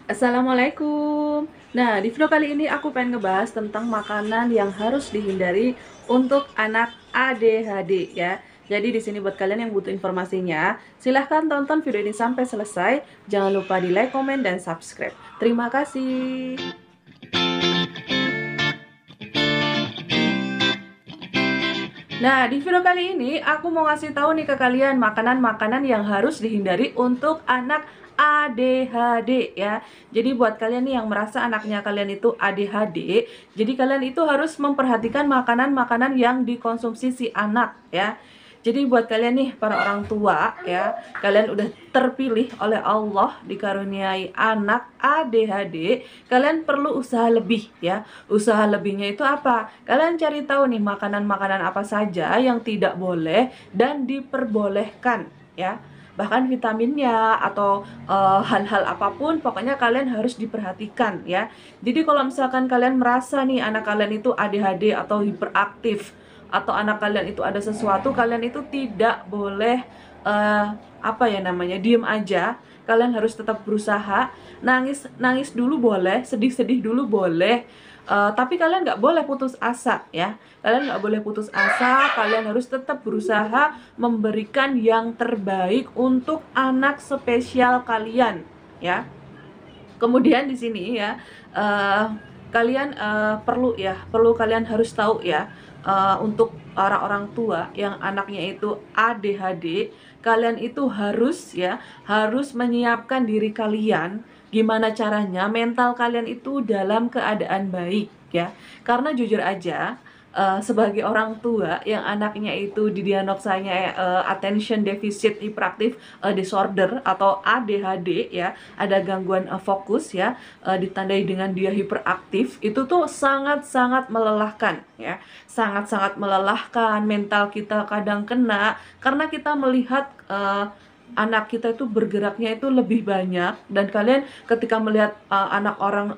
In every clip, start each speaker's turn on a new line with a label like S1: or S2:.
S1: Assalamualaikum. Nah, di video kali ini aku pengen ngebahas tentang makanan yang harus dihindari untuk anak ADHD ya. Jadi di sini buat kalian yang butuh informasinya, silahkan tonton video ini sampai selesai. Jangan lupa di like, komen, dan subscribe. Terima kasih. Nah, di video kali ini aku mau ngasih tahu nih ke kalian makanan-makanan yang harus dihindari untuk anak ADHD ya. Jadi buat kalian nih yang merasa anaknya kalian itu ADHD, jadi kalian itu harus memperhatikan makanan-makanan yang dikonsumsi si anak ya. Jadi buat kalian nih para orang tua ya, kalian udah terpilih oleh Allah dikaruniai anak ADHD, kalian perlu usaha lebih ya. Usaha lebihnya itu apa? Kalian cari tahu nih makanan-makanan apa saja yang tidak boleh dan diperbolehkan ya. Bahkan vitaminnya atau hal-hal apapun pokoknya kalian harus diperhatikan ya. Jadi kalau misalkan kalian merasa nih anak kalian itu ADHD atau hiperaktif, atau anak kalian itu ada sesuatu, kalian itu tidak boleh diem aja. Kalian harus tetap berusaha. Nangis dulu boleh, sedih-sedih dulu boleh, tapi kalian nggak boleh putus asa ya. Kalian nggak boleh putus asa. Kalian harus tetap berusaha memberikan yang terbaik untuk anak spesial kalian ya. Kemudian di sini ya, kalian perlu kalian harus tahu ya, untuk orang-orang tua yang anaknya itu ADHD, kalian itu harus menyiapkan diri kalian gimana caranya mental kalian itu dalam keadaan baik ya. Karena jujur aja, sebagai orang tua yang anaknya itu didiagnosanya attention deficit hyperactive disorder atau ADHD ya, ada gangguan fokus ya, ditandai dengan dia hiperaktif, itu tuh sangat-sangat melelahkan ya. Sangat-sangat melelahkan, mental kita kadang kena karena kita melihat anak kita itu bergeraknya itu lebih banyak, dan kalian ketika melihat anak orang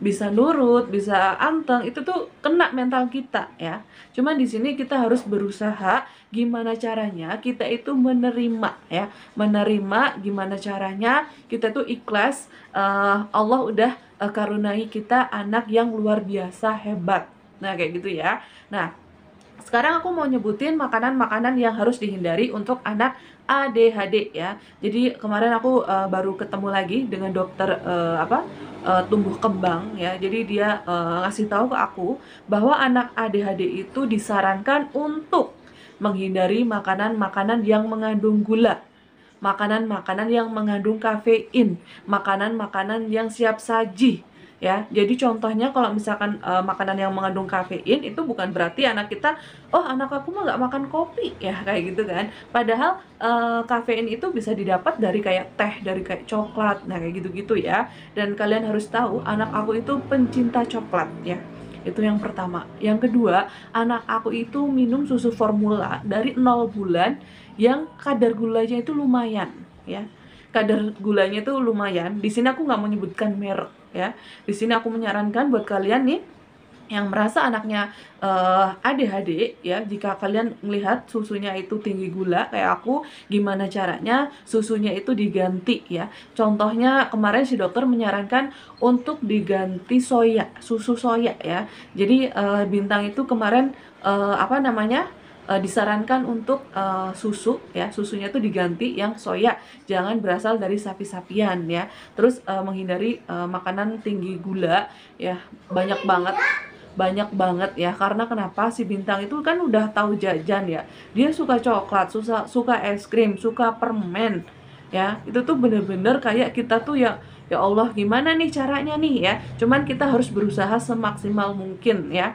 S1: bisa nurut, bisa anteng, itu tuh kena mental kita ya. Cuman di sini kita harus berusaha gimana caranya kita itu menerima ya, menerima gimana caranya kita tuh ikhlas. Allah udah karunai kita anak yang luar biasa hebat. Nah, kayak gitu ya. Nah, sekarang aku mau nyebutin makanan-makanan yang harus dihindari untuk anak ADHD ya. Jadi kemarin aku baru ketemu lagi dengan dokter tumbuh kembang ya. Jadi dia ngasih tahu ke aku bahwa anak ADHD itu disarankan untuk menghindari makanan-makanan yang mengandung gula, makanan-makanan yang mengandung kafein, makanan-makanan yang siap saji ya. Jadi contohnya kalau misalkan makanan yang mengandung kafein itu bukan berarti anak kita, oh anak aku mah nggak makan kopi ya, kayak gitu kan. Padahal kafein itu bisa didapat dari kayak teh, dari kayak coklat, nah kayak gitu-gitu ya. Dan kalian harus tahu anak aku itu pencinta coklat ya. Itu yang pertama. Yang kedua, anak aku itu minum susu formula dari 0 bulan yang kadar gulanya itu lumayan ya. Kadar gulanya itu lumayan. Di sini aku nggak menyebutkan merek ya. Di sini aku menyarankan buat kalian nih yang merasa anaknya ADHD ya, jika kalian melihat susunya itu tinggi gula kayak aku, gimana caranya susunya itu diganti ya. Contohnya kemarin si dokter menyarankan untuk diganti susu soya ya. Jadi Bintang itu kemarin disarankan untuk susu ya, susunya tuh diganti yang soya, jangan berasal dari sapi-sapian ya. Terus menghindari makanan tinggi gula ya, banyak banget ya. Karena kenapa, si Bintang itu kan udah tahu jajan ya, dia suka coklat, suka es krim, suka permen ya. Itu tuh bener-bener kayak kita tuh ya, ya Allah gimana nih caranya nih ya. Cuman kita harus berusaha semaksimal mungkin ya.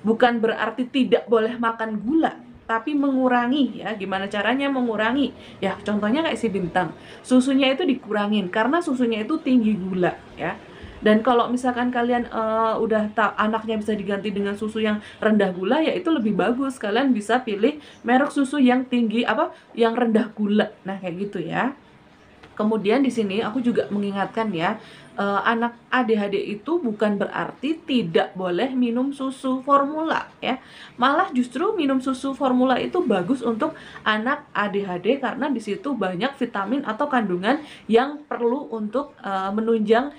S1: Bukan berarti tidak boleh makan gula, tapi mengurangi ya. Gimana caranya mengurangi ya? Contohnya kayak si Bintang, susunya itu dikurangin karena susunya itu tinggi gula ya. Dan kalau misalkan kalian udah anaknya bisa diganti dengan susu yang rendah gula, ya itu lebih bagus. Kalian bisa pilih merek susu yang tinggi yang rendah gula. Nah, kayak gitu ya. Kemudian di sini aku juga mengingatkan ya, anak ADHD itu bukan berarti tidak boleh minum susu formula ya. Malah justru minum susu formula itu bagus untuk anak ADHD karena di situ banyak vitamin atau kandungan yang perlu untuk menunjang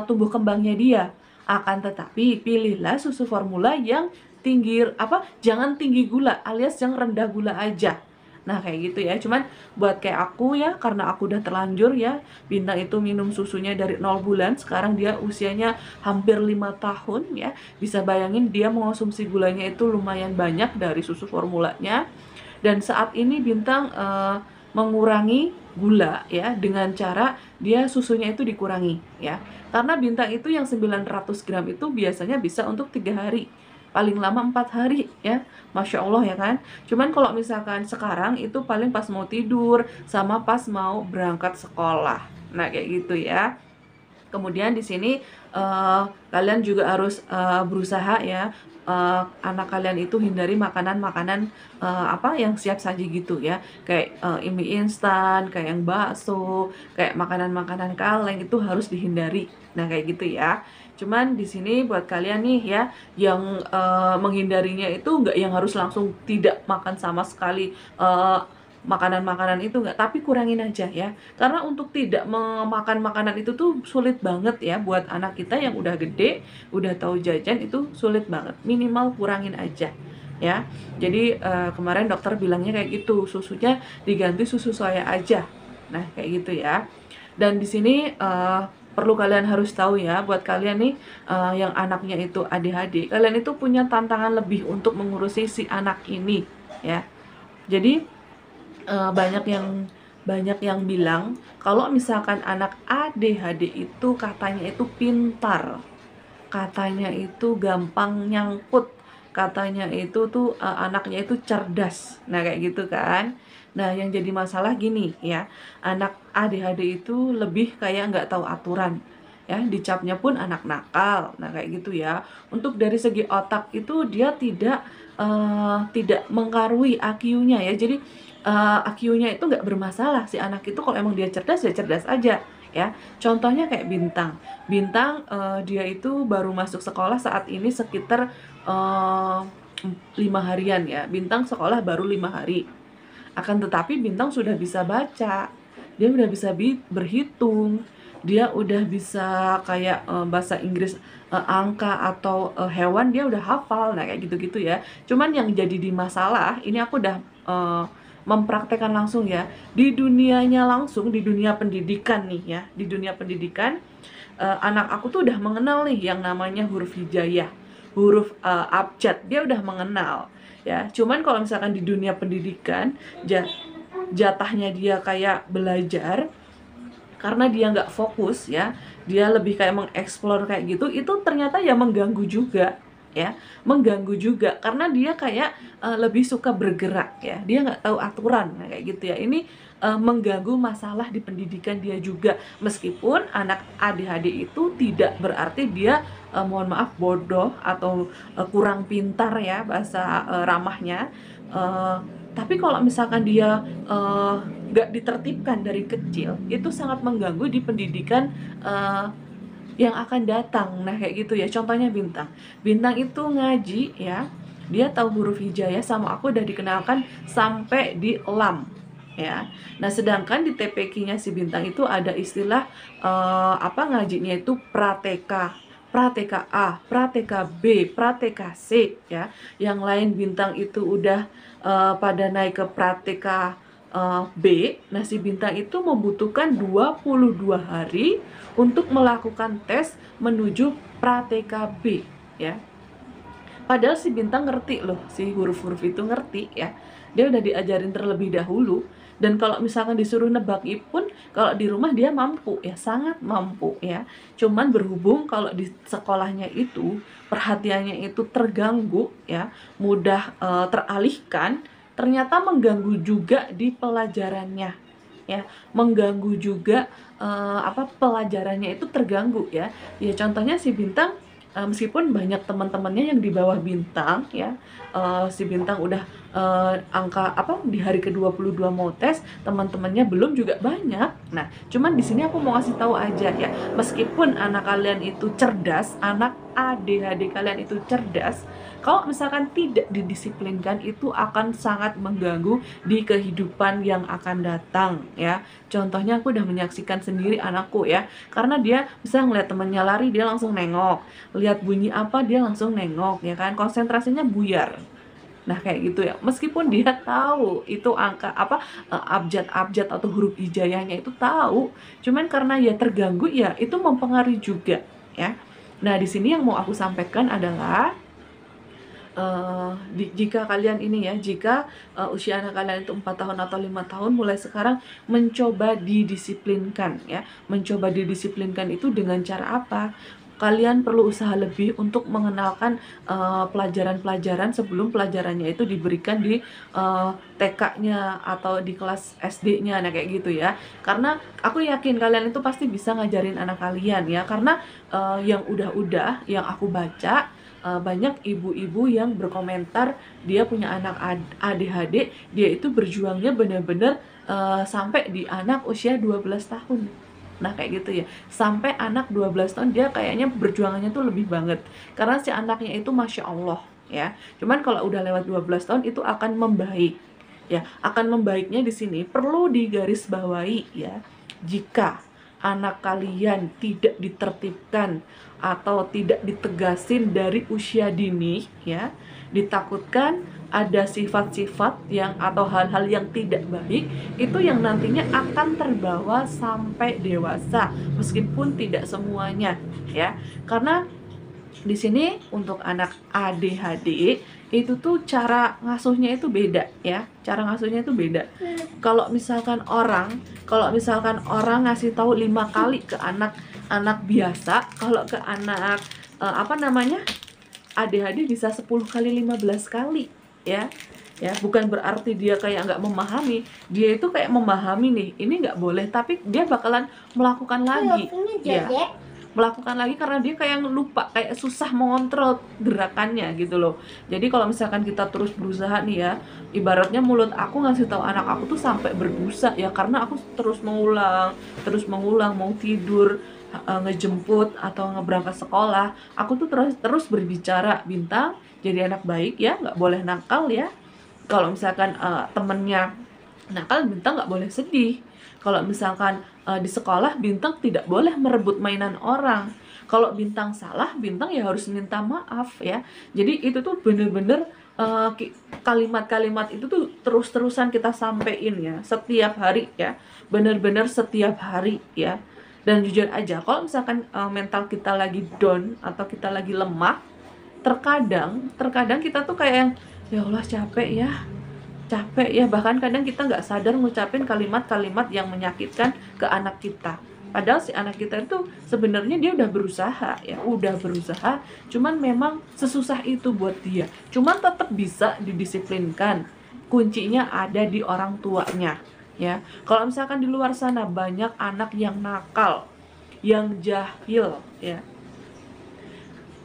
S1: tumbuh kembangnya dia. Akan tetapi pilihlah susu formula yang jangan tinggi gula alias yang rendah gula aja. Nah kayak gitu ya, cuman buat kayak aku ya, karena aku udah terlanjur ya, Bintang itu minum susunya dari 0 bulan, sekarang dia usianya hampir 5 tahun ya, bisa bayangin dia mengonsumsi gulanya itu lumayan banyak dari susu formulanya. Dan saat ini Bintang mengurangi gula ya, dengan cara dia susunya itu dikurangi ya, karena Bintang itu yang 900 gram itu biasanya bisa untuk 3 hari, paling lama 4 hari ya. Masya Allah ya kan. Cuman kalau misalkan sekarang itu paling pas mau tidur sama pas mau berangkat sekolah. Nah kayak gitu ya. Kemudian di sini kalian juga harus berusaha ya, anak kalian itu hindari makanan-makanan apa yang siap saji gitu ya, kayak mie instan, kayak yang bakso, kayak makanan-makanan kaleng itu harus dihindari. Nah kayak gitu ya. Cuman di sini buat kalian nih ya, yang menghindarinya itu nggak yang harus langsung tidak makan sama sekali makanan-makanan itu nggak, tapi kurangin aja ya. Karena untuk tidak memakan makanan itu tuh sulit banget ya buat anak kita yang udah gede, udah tahu jajan itu sulit banget. Minimal kurangin aja ya. Jadi kemarin dokter bilangnya kayak gitu, susunya diganti susu soya aja. Nah kayak gitu ya. Dan di sini perlu kalian harus tahu ya, buat kalian nih yang anaknya itu ADHD, kalian itu punya tantangan lebih untuk mengurusi si anak ini ya. Jadi banyak yang bilang kalau misalkan anak ADHD itu katanya itu pintar, katanya itu gampang nyangkut, katanya itu tuh anaknya itu cerdas. Nah kayak gitu kan. Nah yang jadi masalah gini ya, anak ADHD itu lebih kayak nggak tahu aturan ya, dicapnya pun anak nakal. Nah kayak gitu ya. Untuk dari segi otak itu dia tidak mengaruhi IQ-nya ya. Jadi IQ-nya itu nggak bermasalah, si anak itu kalau emang dia cerdas ya cerdas aja ya. Contohnya kayak Bintang dia itu baru masuk sekolah saat ini sekitar 5 harian ya. Bintang sekolah baru 5 hari. Akan tetapi Bintang sudah bisa baca, dia udah bisa berhitung, dia udah bisa kayak bahasa Inggris, angka atau hewan dia udah hafal. Nah kayak gitu-gitu ya. Cuman yang jadi di masalah ini aku udah mempraktekkan langsung ya, di dunianya langsung, di dunia pendidikan nih ya, di dunia pendidikan anak aku tuh udah mengenal nih yang namanya huruf hijaiyah, huruf abjad, dia udah mengenal ya. Cuman kalau misalkan di dunia pendidikan jatahnya dia kayak belajar, karena dia nggak fokus ya, dia lebih kayak mengeksplor kayak gitu, itu ternyata ya mengganggu juga ya, mengganggu juga karena dia kayak lebih suka bergerak ya, dia nggak tahu aturan. Nah, kayak gitu ya, ini mengganggu masalah di pendidikan dia juga. Meskipun anak ADHD itu tidak berarti dia mohon maaf bodoh atau kurang pintar ya, bahasa ramahnya. Tapi kalau misalkan dia nggak ditertibkan dari kecil, itu sangat mengganggu di pendidikan yang akan datang. Nah kayak gitu ya, contohnya Bintang itu ngaji ya, dia tahu huruf hijaiyah sama aku udah dikenalkan sampai di lam ya. Nah sedangkan di TPQ-nya si Bintang itu ada istilah ngajinya itu prateka, prateka A, prateka B, prateka C ya. Yang lain Bintang itu udah pada naik ke prateka B. Nah si Bintang itu membutuhkan 22 hari untuk melakukan tes menuju prateka B ya. Padahal si Bintang ngerti loh, si huruf-huruf itu ngerti ya, dia udah diajarin terlebih dahulu. Dan kalau misalkan disuruh nebak pun kalau di rumah dia mampu ya, sangat mampu ya. Cuman berhubung kalau di sekolahnya itu perhatiannya itu terganggu ya, mudah teralihkan, ternyata mengganggu juga di pelajarannya ya, mengganggu juga pelajarannya itu terganggu ya. Ya contohnya si Bintang meskipun banyak teman-temannya yang di bawah Bintang ya, si Bintang udah angka di hari ke-22 mau tes, teman-temannya belum juga banyak Nah, cuman di sini aku mau kasih tahu aja ya, meskipun anak kalian itu cerdas, anak ADHD kalian itu cerdas, kalau misalkan tidak didisiplinkan itu akan sangat mengganggu di kehidupan yang akan datang ya. Contohnya aku udah menyaksikan sendiri anakku ya, karena dia bisa ngeliat temennya lari dia langsung nengok, lihat bunyi apa dia langsung nengok ya kan, konsentrasinya buyar. Nah, kayak gitu ya. Meskipun dia tahu itu angka apa abjad-abjad atau huruf hijaiyahnya itu tahu, cuman karena ya terganggu ya itu mempengaruhi juga ya. Nah, di sini yang mau aku sampaikan adalah jika kalian ini ya, jika usia anak kalian itu 4 tahun atau 5 tahun, mulai sekarang mencoba didisiplinkan ya. Mencoba didisiplinkan itu dengan cara apa? Kalian perlu usaha lebih untuk mengenalkan pelajaran-pelajaran sebelum pelajarannya itu diberikan di TK-nya atau di kelas SD-nya, nah kayak gitu ya. Karena aku yakin kalian itu pasti bisa ngajarin anak kalian ya, karena yang udah-udah yang aku baca, banyak ibu-ibu yang berkomentar dia punya anak ADHD, dia itu berjuangnya benar-benar sampai di anak usia 12 tahun. Nah, kayak gitu ya. Sampai anak 12 tahun dia kayaknya berjuangannya tuh lebih banget. Karena si anaknya itu Masya Allah ya. Cuman kalau udah lewat 12 tahun itu akan membaik. Ya, akan membaiknya di sini perlu digarisbawahi ya. Jika anak kalian tidak ditertibkan atau tidak ditegasin dari usia dini ya, ditakutkan ada sifat-sifat yang atau hal-hal yang tidak baik itu yang nantinya akan terbawa sampai dewasa, meskipun tidak semuanya ya. Karena di sini untuk anak ADHD itu tuh cara ngasuhnya itu beda ya, cara ngasuhnya itu beda. Kalau misalkan orang ngasih tahu 5 kali ke anak biasa, kalau ke anak ADHD bisa 10 kali 15 kali ya. Ya, bukan berarti dia kayak nggak memahami, dia itu kayak memahami nih, ini nggak boleh, tapi dia bakalan melakukan lagi ya, melakukan lagi karena dia kayak lupa, kayak susah mengontrol gerakannya gitu loh. Jadi kalau misalkan kita terus berusaha nih ya, ibaratnya mulut aku ngasih tahu anak aku tuh sampai berbusa ya, karena aku terus mengulang mau tidur, ngejemput atau ngeberangkat sekolah, aku tuh terus berbicara, Bintang jadi anak baik ya, nggak boleh nakal ya. Kalau misalkan temennya nakal, Bintang nggak boleh sedih. Kalau misalkan di sekolah, Bintang tidak boleh merebut mainan orang. Kalau Bintang salah, Bintang ya harus minta maaf ya. Jadi itu tuh bener-bener kalimat-kalimat itu tuh terus-terusan kita sampein ya, setiap hari ya, bener-bener setiap hari ya. Dan jujur aja, kalau misalkan mental kita lagi down atau kita lagi lemah, terkadang kita tuh kayak yang, ya Allah capek ya, bahkan kadang kita nggak sadar ngucapin kalimat-kalimat yang menyakitkan ke anak kita. Padahal si anak kita itu sebenarnya dia udah berusaha, cuman memang sesusah itu buat dia. Cuman tetap bisa didisiplinkan. Kuncinya ada di orang tuanya ya. Kalau misalkan di luar sana banyak anak yang nakal, yang jahil ya,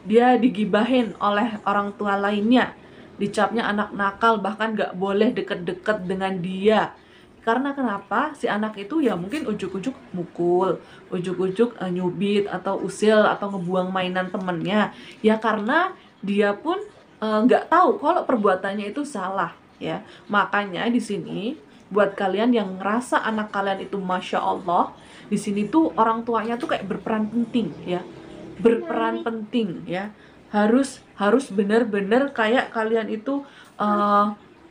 S1: dia digibahin oleh orang tua lainnya, dicapnya anak nakal, bahkan gak boleh deket-deket dengan dia. Karena kenapa? Si anak itu ya mungkin ujuk-ujuk mukul, ujuk-ujuk nyubit atau usil atau ngebuang mainan temennya. Ya karena dia pun gak tahu kalau perbuatannya itu salah ya. Makanya di sini buat kalian yang ngerasa anak kalian itu Masya Allah, di sini tuh orang tuanya tuh kayak berperan penting ya, berperan penting ya. Harus benar-benar kayak kalian itu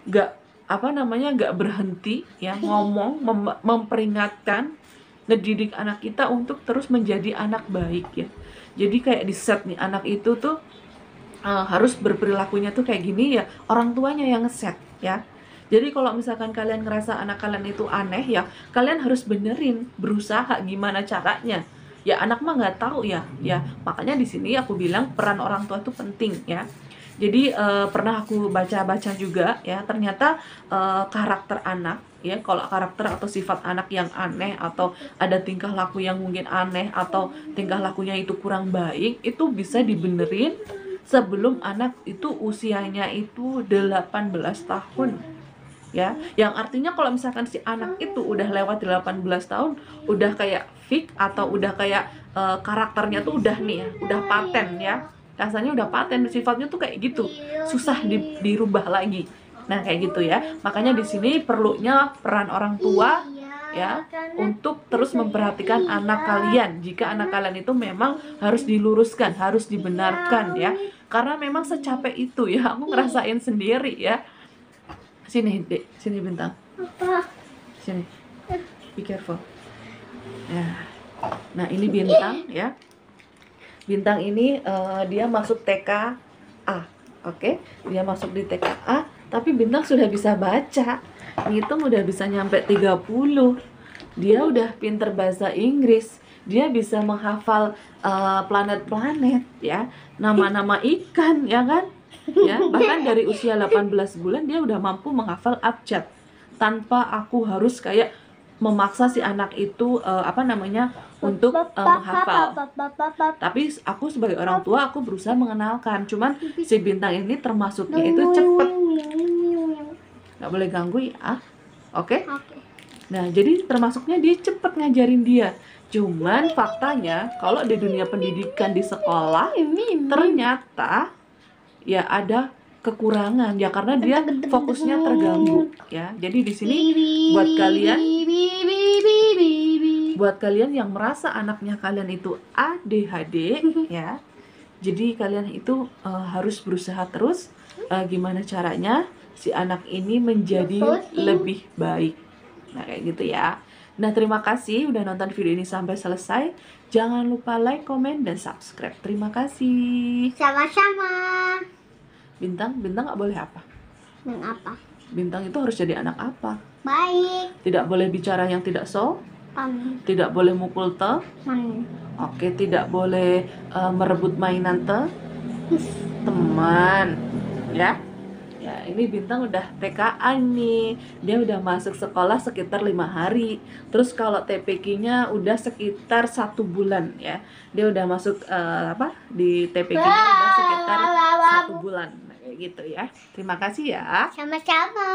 S1: nggak nggak berhenti ya, ngomong, memperingatkan, ngedidik anak kita untuk terus menjadi anak baik ya. Jadi kayak di set nih, anak itu tuh harus berperilakunya tuh kayak gini ya, orang tuanya yang ngeset ya. Jadi kalau misalkan kalian ngerasa anak kalian itu aneh ya, kalian harus benerin, berusaha gimana caranya. Ya anak mah nggak tahu ya. Makanya di sini aku bilang peran orang tua itu penting ya. Jadi pernah aku baca-baca juga ya, ternyata karakter anak ya, kalau karakter atau sifat anak yang aneh atau ada tingkah laku yang mungkin aneh atau tingkah lakunya itu kurang baik, itu bisa dibenerin sebelum anak itu usianya itu 18 tahun ya. Yang artinya kalau misalkan si anak itu udah lewat 18 tahun, udah kayak fix atau udah kayak karakternya tuh udah nih ya, udah paten ya. Rasanya udah paten, sifatnya tuh kayak gitu, susah dirubah lagi. Nah, kayak gitu ya. Makanya di sini perlunya peran orang tua ya untuk terus memperhatikan anak kalian. Jika anak kalian itu memang harus diluruskan, harus dibenarkan ya. Karena memang secapek itu ya, aku ngerasain sendiri ya. Sini, Dek, sini Bintang. Sini. Be careful. Ya. Nah, ini Bintang ya. Bintang ini dia masuk TK A. Oke, dia masuk di TK A, tapi Bintang sudah bisa baca. Ngitung udah bisa nyampe 30. Dia udah pinter bahasa Inggris. Dia bisa menghafal planet-planet ya, nama-nama ikan ya kan? Ya, bahkan dari usia 18 bulan dia udah mampu menghafal abjad tanpa aku harus kayak memaksa si anak itu untuk menghafal. Tapi aku sebagai orang tua aku berusaha mengenalkan. Cuman si Bintang ini termasuknya itu cepet. Nggak boleh ganggu ya. Oke? Nah, jadi termasuknya dia cepet ngajarin dia. Cuman faktanya kalau di dunia pendidikan di sekolah ternyata ya ada kekurangan ya, karena dia fokusnya terganggu ya. Jadi di sini buat kalian yang merasa anaknya kalian itu ADHD ya. Jadi kalian itu harus berusaha terus gimana caranya si anak ini menjadi lebih baik. Nah, kayak gitu ya. Nah, terima kasih udah nonton video ini sampai selesai. Jangan lupa like, komen, dan subscribe. Terima kasih.
S2: Sama-sama.
S1: Bintang nggak boleh apa?
S2: Mengapa?
S1: Bintang itu harus jadi anak apa?
S2: Baik.
S1: Tidak boleh bicara yang tidak tidak boleh mukul Oke, tidak boleh merebut mainan teman ya. Ya, ini Bintang udah TKA nih. Dia udah masuk sekolah sekitar 5 hari. Terus kalau TPQ-nya udah sekitar 1 bulan ya. Dia udah masuk di TPQ-nya udah sekitar 1 bulan. Nah, kayak gitu ya. Terima kasih ya.
S2: Sama-sama.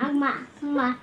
S2: Emak.